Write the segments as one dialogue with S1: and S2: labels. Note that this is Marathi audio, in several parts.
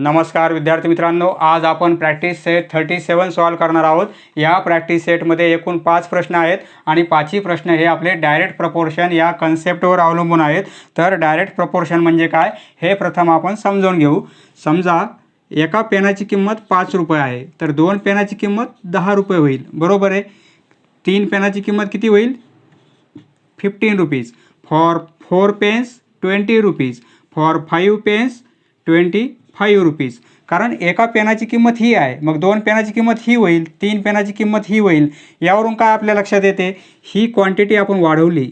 S1: नमस्कार विद्यार्थी मित्रांनो, आज आपण प्रॅक्टिस सेट 37 सॉल्व करणार आहोत। या प्रॅक्टिस सेटमध्ये एकूण 5 प्रश्न आहेत आणि 5ही प्रश्न हे आपले डायरेक्ट प्रपोर्शन या कन्सेप्टवर अवलंबून आहेत। तर डायरेक्ट प्रपोर्शन म्हणजे काय हे प्रथम आपण समजून घेऊ। समजा एका पेनाची किंमत 5 रुपये आहे, तर 2 पेनाची किंमत 10 रुपये होईल, बरोबर आहे। 3 पेनाची किंमत किती होईल? 15 rupees. For 4 pens 20 rupees. For 5 pens 25 rupees. कारण एका पेनाची किंमत ही आहे, मग 2 पेनाची किंमत ही होईल, 3 पेनाची किंमत ही होईल। यावरून काय आपल्या लक्षात येते, ही क्वांटिटी आपण वाढवली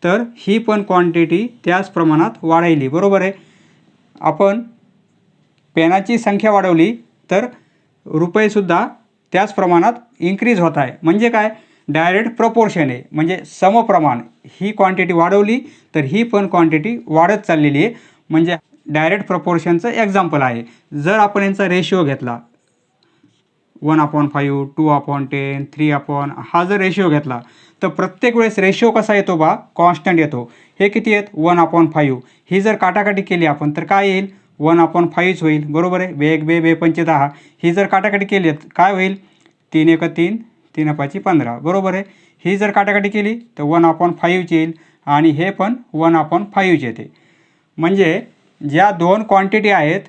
S1: तर ही पण क्वांटिटी त्याच प्रमाणात वाढायली, बरोबर आहे। आपण पेनाची संख्या वाढवली तर रुपयेसुद्धा त्याच प्रमाणात इन्क्रीज होत आहे। म्हणजे काय, डायरेक्ट प्रपोर्शन आहे, म्हणजे समप्रमाण। ही क्वांटिटी वाढवली तर ही पण क्वांटिटी वाढत चाललेली आहे, म्हणजे डायरेक्ट प्रपोर्शनचं एक्झाम्पल आहे। जर आपण यांचा रेशिओ घेतला 1/5, 2/10, 3 हा जर रेशिओ घेतला तर प्रत्येक वेळेस रेशिओ कसा येतो बा, कॉन्स्टंट येतो। हे किती आहेत? 1/5। ही जर काटाकाटी केली आपण तर काय येईल? 1/5 होईल, बरोबर आहे। बेग बे बे पंचे 10। ही जर काटाकाटी केली काय होईल? 3 1 3, 3 5 15, बरोबर आहे। ही जर काटाकाटी केली तर 1/5 येईल आणि हे पण 1/5 येते। म्हणजे ज्या 2 क्वांटिटी आहेत,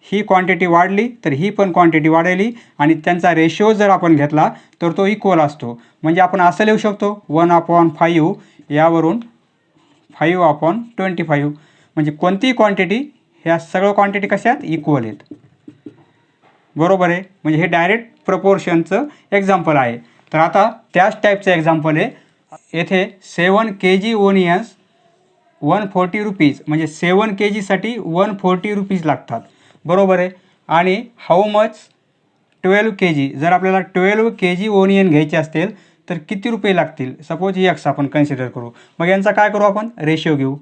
S1: ही क्वांटिटी वाढली तर ही पण क्वांटिटी वाढली आणि त्यांचा रेशिओ जर आपण घेतला तर तो इक्वल असतो। म्हणजे आपण असं लिहू शकतो 1/5 यावरून 5/25। म्हणजे कोणतीही क्वांटिटी, ह्या सगळ्या क्वांटिटी कशात इक्वल आहेत, बरोबर आहे। म्हणजे हे डायरेक्ट प्रपोर्शनचं एक्झाम्पल आहे। तर आता त्याच टाईपचं एक्झाम्पल आहे। येथे 7 kg ओनियन्स 140 रुपीज, म्हणजे 7 kgसाठी 140 रुपीज लागतात, बरोबर आहे। आणि हाऊ मच 12 kg, जर आपल्याला 12 kg ओनियन घ्यायचे असतील तर किती रुपये लागतील? सपोज एक्स आपण कन्सिडर करू। मग यांचा काय करू आपण? रेशिओ घेऊ।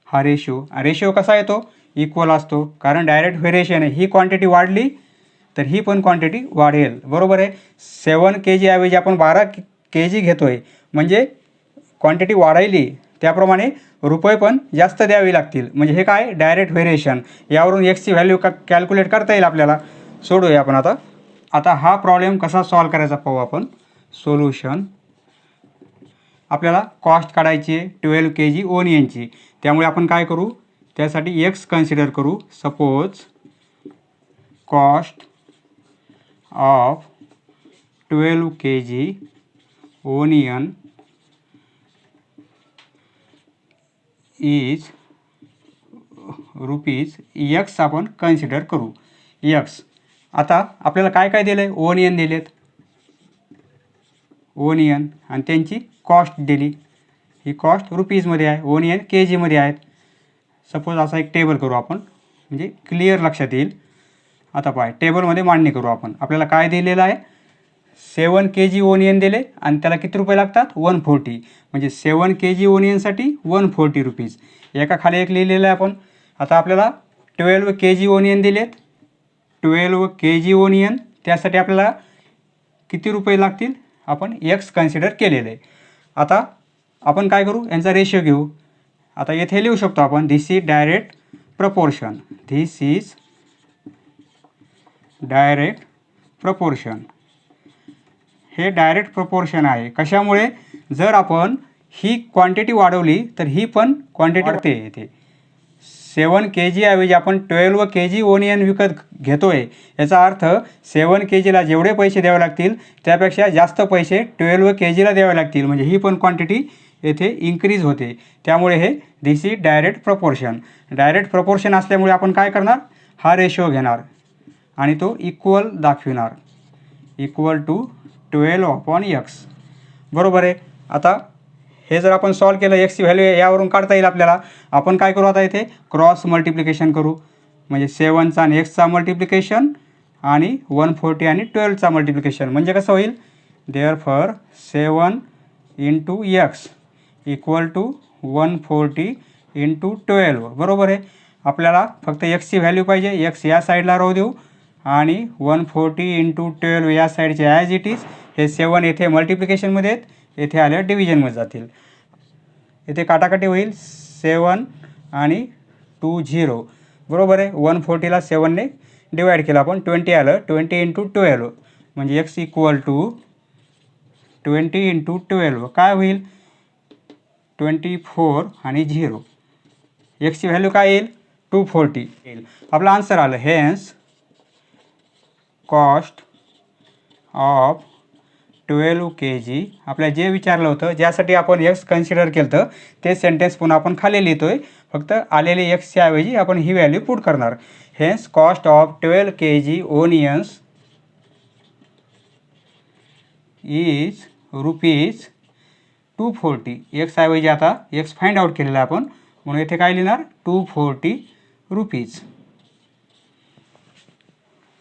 S1: हा रेशिओ कसा येतो? इक्वल असतो, कारण डायरेक्ट व्हेरिएशन आहे। ही क्वांटिटी वाढली तर ही पण क्वांटिटी वाढेल, बरोबर आहे। 7 kg ऐवजी आपण 12 kg घेतोय, म्हणजे क्वांटिटी वाढायली, त्याप्रमाणे रुपये पण जास्त द्यावे लागतील। म्हणजे हे काय, डायरेक्ट व्हेरिएशन। यावरून एक्सची व्हॅल्यू कॅल्क्युलेट करता येईल आपल्याला। सोडूया आपण आता हा प्रॉब्लेम कसा सॉल्व करायचा पाहू आपण। सोल्युशन, आपल्याला कॉस्ट काढायची आहे 12 kg ओनियनची। त्यामुळे आपण काय करू, त्यासाठी एक्स कन्सिडर करू। Suppose cost of 12 kg onion is rupees x आपण कन्सिडर करू। एक्स, आता आपल्याला काय काय दिलं आहे? ओनियन दिलेत, ओनियन, आणि त्यांची कॉस्ट दिली। ही कॉस्ट रुपीजमध्ये आहे, ओनियन kgमध्ये आहेत। सपोज असा एक टेबल करू आपण, म्हणजे क्लिअर लक्षात येईल। आता पाय टेबलमध्ये मांडणी करू आपण। आपल्याला काय दिलेलं आहे? 7 kg ओनियन दिले आणि त्याला किती रुपये लागतात? 140। म्हणजे 7 kg ओनियनसाठी 140 रुपीज। एका खाली एक लिहिलेलं आहे आपण। आता आपल्याला 12 kg ओनियन दिलेत, 12 kg ओनियन, त्यासाठी आपल्याला किती रुपये लागतील? आपण एक्स कन्सिडर केलेलं आहे। आता आपण काय करू, यांचा रेशिओ घेऊ। आता येथे लिहू शकतो आपण, this is direct proportion. This is direct proportion. हे डायरेक्ट प्रपोर्शन आहे। कशामुळे? जर आपण ही क्वांटिटी वाढवली तर ही पण क्वांटिटी वाढते येते। 7 kg ऐवजी आपण 12 kg ओनियन विकत घेतोय, याचा अर्थ 7 kgला जेवढे पैसे द्यावे लागतील त्यापेक्षा जास्त पैसे 12 kgला द्यावे लागतील। म्हणजे ही पण क्वांटिटी येथे इन्क्रीज होते। त्यामुळे हे this is direct proportion. Direct proportion असल्यामुळे आपण काय करणार, हा रेशिओ घेणार आणि तो इक्वल दाखविणार, इक्वल टू 12/x, बरोबर आहे। आता हे जर आपण सॉल्व केलं, एक्सची व्हॅल्यू यावरून काढता येईल आपल्याला। आपण काय करू, आता इथे क्रॉस मल्टिप्लिकेशन करू। म्हणजे 7चा आणि एक्सचा मल्टिप्लिकेशन आणि 140 आणि 12चा मल्टिप्लिकेशन। म्हणजे कसं होईल? देअरफॉर 7 × x इक्वल टू 140 × 12, बरोबर आहे। आपल्याला फक्त एक्सची व्हॅल्यू पाहिजे, एक्स या साईडला राहू देऊ आणि 140 × 12 या साईडचे ॲज इट इज। हे 7 येथे मल्टिप्लिकेशनमध्ये आहेत, येथे आल्या डिव्हिजनमध्ये जातील। येथे काटाकाटी होईल, 7 आणि 2 0, बरोबर आहे. 140ला 7ने डिवाईड केलं आपण, 20 आलं. 20 × 12 म्हणजे x इक्वल टू 20 × 12 काय होईल, 24 आणि 0. एक्सची व्हॅल्यू काय येईल, 240 येईल. आपलं आन्सर आलं. Hence cost of 12 kg. आपल्याला जे विचारलं होतं, ज्यासाठी आपण एक्स कन्सिडर केलं होतं, ते सेंटेन्स पुन्हा आपण खाली लिहितोय. फक्त आलेले एक्सच्या ऐवजी आपण ही व्हॅल्यू पुट करणार. Hence cost of 12 kg onions is ₹240. X ऐवजी आता एक्स फाइंड आउट केलेला आपण, म्हणून येथे काय लिहिणार, ₹240.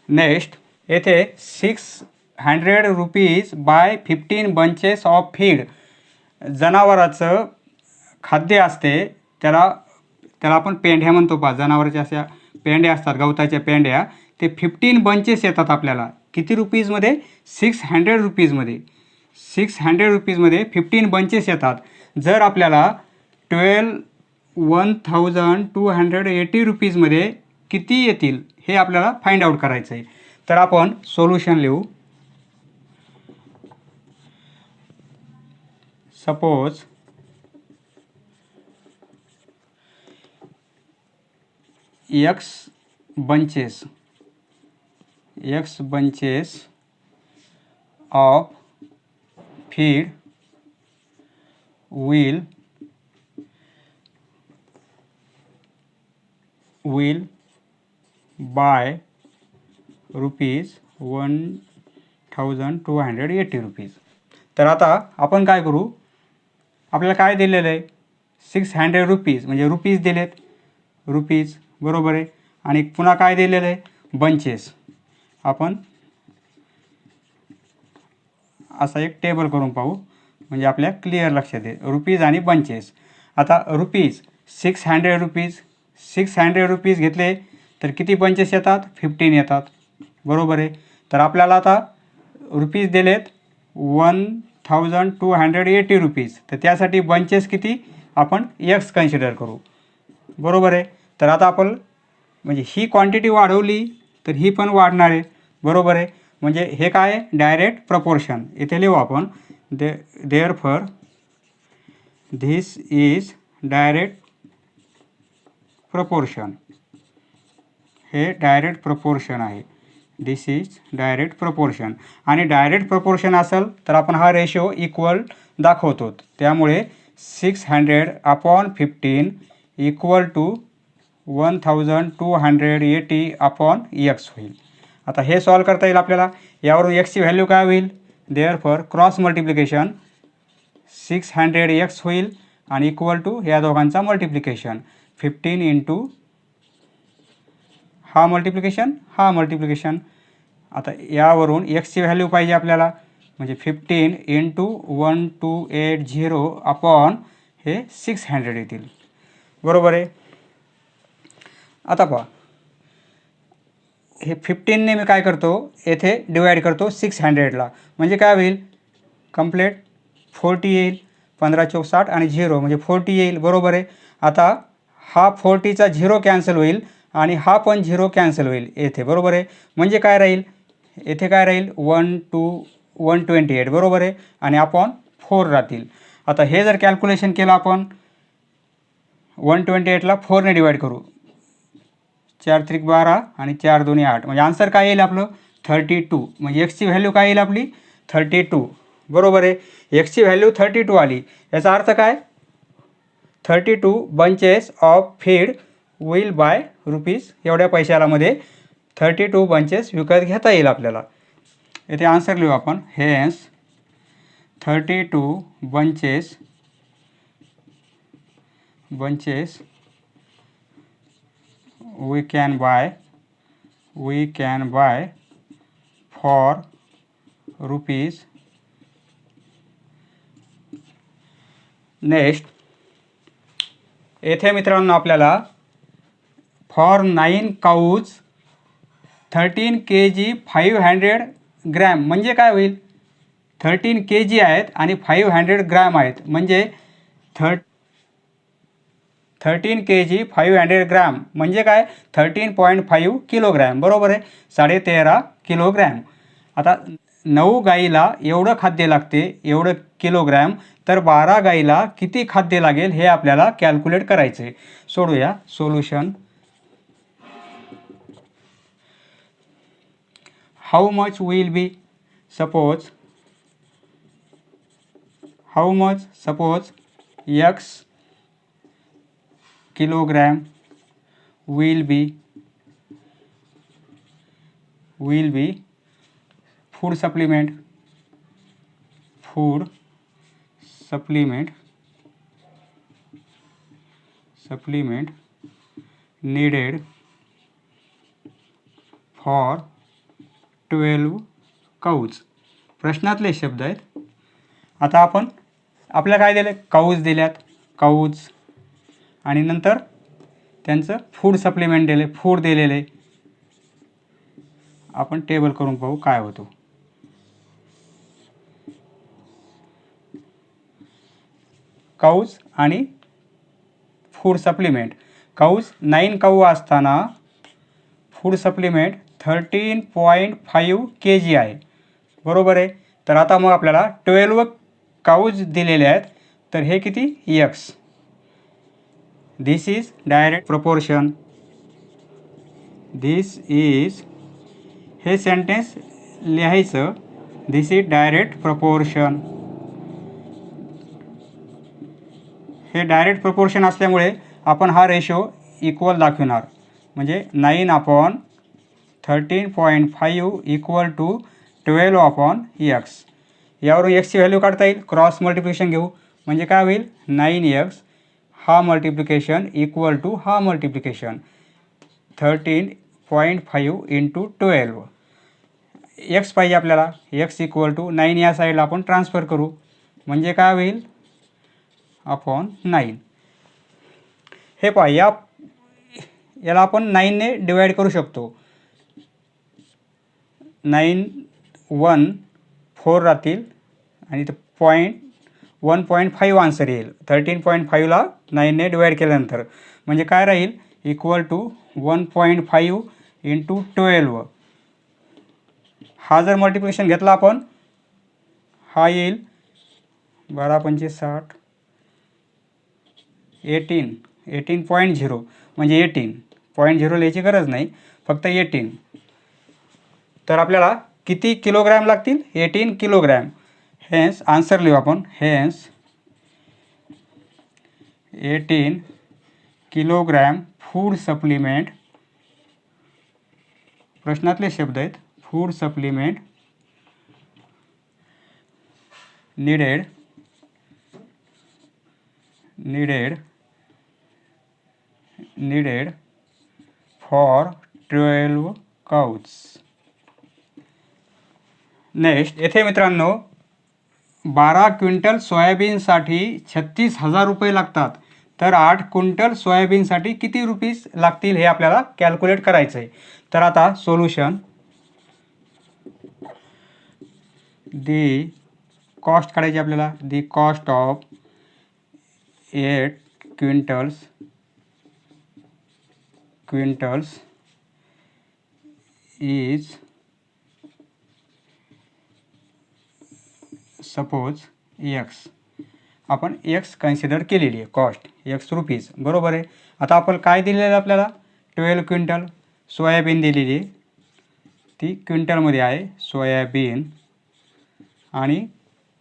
S1: नेक्स्ट येथे ₹600 बाय 15 बंचेस ऑफ फीड. जनावराचं खाद्य असते, त्याला आपण पेंढ्या म्हणतो. जनावराच्या अशा पेंढ्या असतात, गवताच्या पेंढ्या. ते 15 बंचेस येतात आपल्याला. किती रुपीजमध्ये, ₹600मध्ये. ₹600मध्ये 15 बंचेस येतात. जर आपल्याला 12,280 किती येतील हे आपल्याला फाइंड आउट करायचं आहे. तर आपण सोल्युशन लिहू. Suppose X bunches of feed will buy ₹1,280. तर आता आपण काय करू, आपल्याला काय दिलेलं आहे, ₹600 म्हणजे रुपीज दिलेत, रुपीज बरोबर आहे. आणि पुन्हा काय दिलेलं आहे, बंचेस. आपण असा एक टेबल करून पाहू, म्हणजे आपल्या क्लिअर लक्षात येईल, रुपीज आणि बंचेस. आता रुपीज ₹600 घेतले तर किती बंचेस येतात, 15 येतात, बरोबर आहे. तर आपल्याला आता रुपीज दिलेत ₹1,280. तर त्यासाठी बंचेस किती, आपण एक्स कन्सिडर करू, बरोबर आहे. तर आता आपण म्हणजे ही क्वांटिटी वाढवली तर ही पण वाढणार आहे, बरोबर आहे. म्हणजे हे काय आहे, डायरेक्ट प्रपोर्शन. इथे लिहू आपण, therefore this is direct proportion. हे डायरेक्ट प्रपोर्शन आहे. दिस इज डायरेक्ट प्रपोर्शन. आणि डायरेक्ट प्रपोर्शन असेल तर आपण हा रेशो इक्वल दाखवतो. त्यामुळे 600/15 इक्वल टू 1,280/x होईल. आता हे सॉल्व करता येईल आपल्याला. यावरून एक्सची व्हॅल्यू काय होईल, देअरफॉर क्रॉस मल्टिप्लिकेशन 600x होईल आणि इक्वल टू या दोघांचा मल्टिप्लिकेशन 15 × हा मल्टिप्लिकेशन. आता यावरून एक्सची व्हॅल्यू पाहिजे आपल्याला, म्हणजे 15 × 1280 हे 600 येतील, बरोबर आहे. आता पहा, हे 15ने मी काय करतो, येथे डिवाईड करतो 600ला, म्हणजे काय होईल, कंप्लीट 40 येईल. 15 × 4 = 60 आणि 0 म्हणजे 40 येईल, बरोबर आहे. आता हा 40चा 0 कॅन्सल होईल आणि हा पण 0 कॅन्सल होईल येथे, बरोबर आहे. म्हणजे काय राहील, येथे काय राहील, 128, बरोबर आहे. आणि आपण 4 राहतील. आता हे जर कॅल्क्युलेशन केलं आपण, 128ला 4ने डिवाईड करू, 4 × 3 = 12 आणि 4 × 2 = 8. म्हणजे आन्सर काय येईल आपलं, 32. म्हणजे एक्सची व्हॅल्यू काय येईल आपली, 32, बरोबर आहे. एक्सची व्हॅल्यू 32 आली. याचा अर्थ काय, 32 bunches of feed will by rupees. एवढ्या पैशामध्ये 32 बंचेस विकत घेता येईल आपल्याला. येथे आन्सर लिहू आपण. Hence 32 bunches we can buy for rupees. Next येथे मित्रांनो आपल्याला फॉर 9 काऊज 13 kg 500 ग्रॅम म्हणजे काय होईल, 13 kg आहेत आणि 500 ग्रॅम आहेत, म्हणजे 13 kg 500 ग्रॅम म्हणजे काय 13.5 किलोग्रॅम बरोबर आहे 13.5 किलोग्रॅम. आता 9 गाईला एवढं खाद्य लागते एवढं किलोग्रॅम, तर 12 गाईला किती खाद्य लागेल हे आपल्याला कॅल्क्युलेट करायचं आहे. सोडूया. Solution. How much will be suppose x kilogram will be food supplement needed for 12 cows. प्रश्नातले शब्द आहेत. आता आपण आपल्याला काय दिलं, काऊज दिल्यात, काऊज आणि नंतर त्यांचं फूड सप्लिमेंट दिले, फूड दिलेले. आपण टेबल करून पाहू काय होतो. काऊज आणि फूड सप्लिमेंट. काऊज 9 काऊ असताना फूड सप्लिमेंट 13.5 kg आहे बरोबर आहे. तर आता मग आपल्याला 12 काऊज दिलेले आहेत, तर हे किती x. This is direct proportion. हे सेंटेन्स लिहायचं. दिस इज डायरेक्ट प्रपोर्शन. हे डायरेक्ट प्रपोर्शन असल्यामुळे आपण हा रेशो इक्वल दाखवणार. म्हणजे 9/13.5 इक्वल टू 12/x. यावरून एक्सची व्हॅल्यू काढता येईल. क्रॉस मल्टिप्लिकेशन घेऊ म्हणजे काय होईल 9x हा मल्टिप्लिकेशन इक्वल टू हा मल्टिप्लिकेशन 13.5 इंटू 12. x पाहिजे आपल्याला. x इक्वल टू 9 या साईडला आपण ट्रान्सफर करू म्हणजे काय होईल अपॉन 9. हे पहा याला आपण 9ने डिवाईड करू शकतो. 9 1 4 राहतील आणि ते 1.5 आन्सर येईल. 13.5ला 9ने डिवाईड केल्यानंतर म्हणजे काय राहील इक्वल टू 1.5 इंटू 12. हा जर मल्टिप्लिकेशन घेतला आपण हा येईल 12×5 = 60. 18.0 म्हणजे 18.0 लिहायची गरज नाही, फक्त 18. तर आपल्याला किती किलोग्रॅम लागतील 18 किलोग्रॅम. हेन्स आन्सर लिहू आपण. Hence 18 kilogram food supplement. प्रश्नातले शब्द आहेत. Food supplement needed for 12 cows. Next येथे मित्रांनो 12 क्विंटल सोयाबीनसाठी 36,000 रुपये लागतात. तर 8 क्विंटल सोयाबीनसाठी किती रुपीस लागतील हे आपल्याला कॅल्क्युलेट करायचं आहे. तर आता सोल्युशन. दी कॉस्ट काढायची आपल्याला. दी cost of 8 quintals is suppose x. आपण x कन्सिडर केलेली आहे कॉस्ट x रुपीज बरोबर आहे. आता आपण काय दिलेलं आहे आपल्याला 12 क्विंटल सोयाबीन दिलेली आहे. ती क्विंटलमध्ये आहे सोयाबीन आणि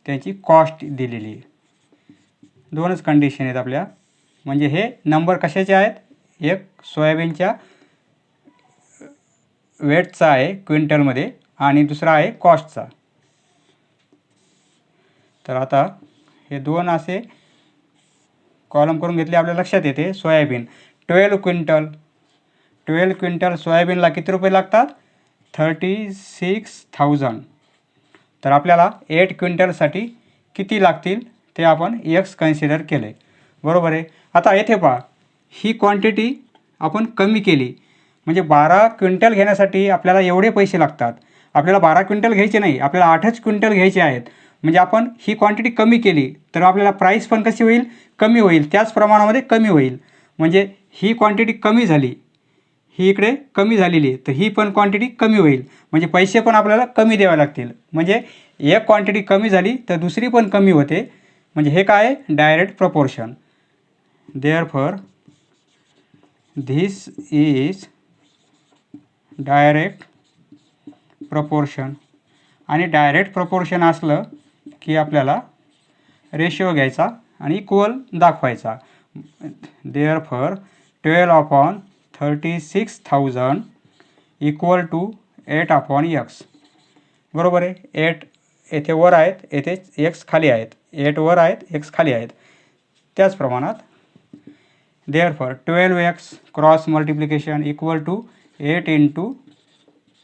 S1: त्याची कॉस्ट दिलेली आहे. दोनच कंडिशन आहेत आपल्या. म्हणजे हे नंबर कशाचे आहेत, एक सोयाबीनच्या वेटचा आहे क्विंटलमध्ये आणि दुसरा आहे कॉस्टचा. तर आता हे दोन असे कॉलम करून घेतले आपल्या लक्षात येते. सोयाबीन 12 क्विंटल सोयाबीनला किती रुपये लागतात 36,000. तर आपल्याला 8 क्विंटलसाठी किती लागतील ते आपण x कन्सिडर केले बरोबर आहे. आता येथे पहा ही क्वांटिटी आपण कमी केली म्हणजे 12 क्विंटल घेण्यासाठी आपल्याला एवढे पैसे लागतात. आपल्याला 12 क्विंटल घ्यायचे नाही, आपल्याला 8च क्विंटल घ्यायचे आहेत. म्हणजे आपण ही क्वांटिटी कमी केली तर आपल्याला प्राईस पण कशी होईल कमी होईल, त्याच प्रमाणामध्ये कमी होईल. म्हणजे ही क्वांटिटी कमी झाली, ही इकडे कमी झालेली आहे, तर ही पण क्वांटिटी कमी होईल, म्हणजे पैसे पण आपल्याला कमी द्यावे लागतील. म्हणजे एक क्वांटिटी कमी झाली तर दुसरी पण कमी होते, म्हणजे हे काय आहे direct proportion. Therefore this is direct proportion. आणि डायरेक्ट प्रपोर्शन असलं की आपल्याला रेशिओ घ्यायचा आणि इक्वल दाखवायचा. Therefore 12/36,000 equal to 8/x. बरोबर आहे. 8 येथे वर आहेत, येथे x खाली आहेत. 8 वर आहेत, x खाली आहेत. त्याच प्रमाणात therefore 12x cross multiplication equal to 8 ×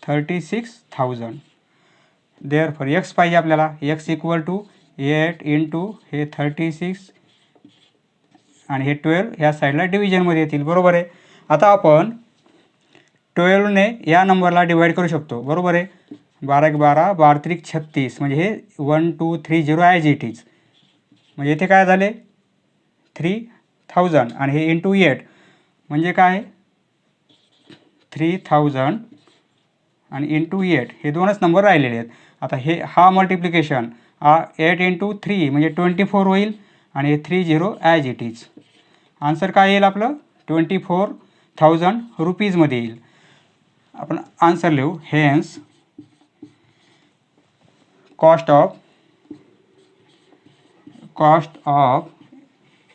S1: 36,000. Therefore x पाहिजे आपल्याला, x इक्वल टू 8 × हे 36 आणि हे 12 ह्या साईडला डिव्हिजनमध्ये येतील. बरोबर आहे. आता आपण 12ने या नंबरला डिवाईड करू शकतो. बरोबर आहे. 12 × 12 12 × 36 म्हणजे हे 1 2 3 0 ॲज इट इज. म्हणजे इथे काय झाले 3000 आणि हे इंटू 8 म्हणजे काय 3000 आणि इंटू 8 हे दोनच नंबर राहिलेले आहेत. आता हा मल्टिप्लिकेशन 8 × 3 म्हणजे 24 होईल आणि हे 30 ॲज इट इज. आन्सर काय येईल आपलं 24,000 रुपीजमध्ये येईल. आपण आन्सर लिहू. Hence cost of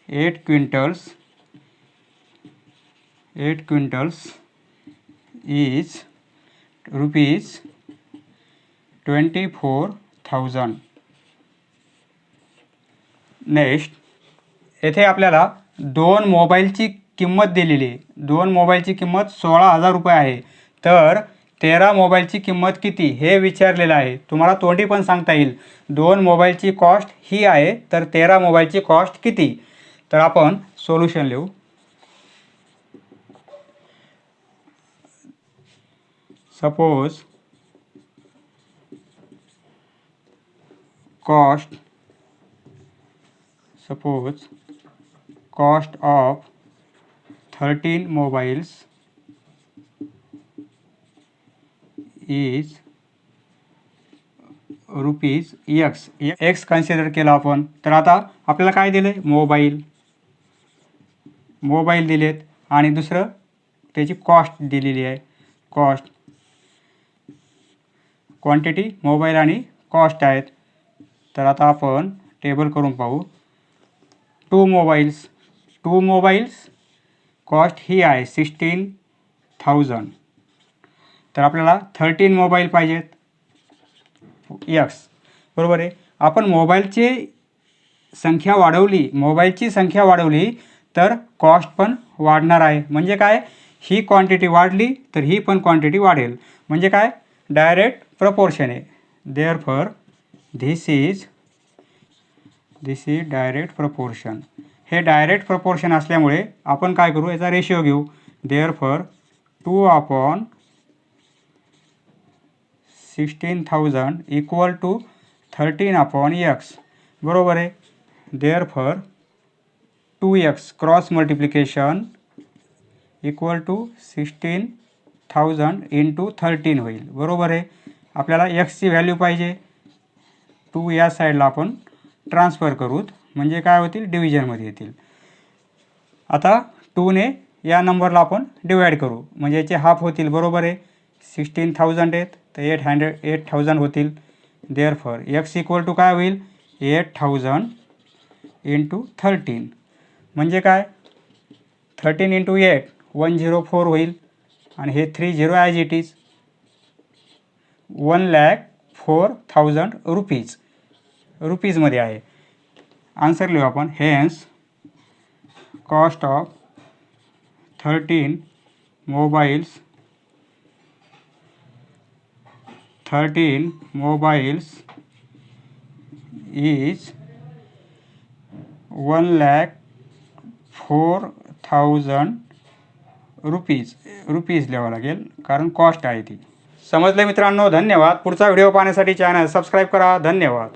S1: 8 quintals is ₹24,000. Next येथे आपल्याला 2 मोबाईलची किंमत दिलेली आहे. 2 मोबाईलची किंमत 16,000 रुपये आहे. तर 13 मोबाईलची किंमत किती हे विचारलेलं आहे. तुम्हाला तोंडी पण सांगता येईल 2 मोबाईलची कॉस्ट ही आहे, तर 13 मोबाईलची कॉस्ट किती. तर आपण सोल्युशन लिहू. Suppose cost of 13 mobiles is ₹x. x consider केला आपण. तर आता आपल्याला काय दिलं आहे मोबाईल दिलेत आणि दुसरं त्याची कॉस्ट दिलेली आहे. कॉस्ट क्वांटिटी मोबाईल आणि कॉस्ट आहेत. तर आता आपण टेबल करून पाहू. 2 मोबाईल्स कॉस्ट ही आहे 16,000. तर आपल्याला 13 मोबाईल पाहिजेत x. बरोबर आहे. आपण मोबाईलची संख्या वाढवली तर कॉस्ट पण वाढणार आहे. म्हणजे काय ही क्वांटिटी वाढली तर ही पण क्वांटिटी वाढेल. म्हणजे काय डायरेक्ट प्रपोर्शन आहे. Therefore this is direct proportion. हे डायरेक्ट प्रपोर्शन असल्यामुळे आपण काय करू याचा रेशिओ घेऊ. Therefore 2/16,000 equal to 13/x. बरोबर आहे. Therefore 2x cross multiplication equal to 16,000 × 13 होईल. बरोबर आहे. आपल्याला xची व्हॅल्यू पाहिजे. 2 या साईडला आपण ट्रान्सफर करूत म्हणजे काय होतील डिव्हिजनमध्ये येतील. आता 2ने या नंबरला आपण डिवाईड करू म्हणजे याचे हाफ होतील. बरोबर आहे. 16,000 आहेत तर 8,000 होतील. देअरफॉर x इक्वल टू काय होईल 8,000 × 13 म्हणजे काय 13 × 8 104 होईल आणि हे 30 ॲज इट इज 1,04,000 रुपीजमध्ये आहे. आन्सर लिहू आपण. Hence cost of 13 mobiles is 1,04,000 rupees लिहावं लागेल कारण कॉस्ट आहे ती. समजले मित्रांनो. धन्यवाद. पुढचा व्हिडिओ पाहण्यासाठी चॅनल सबस्क्राईब करा. धन्यवाद.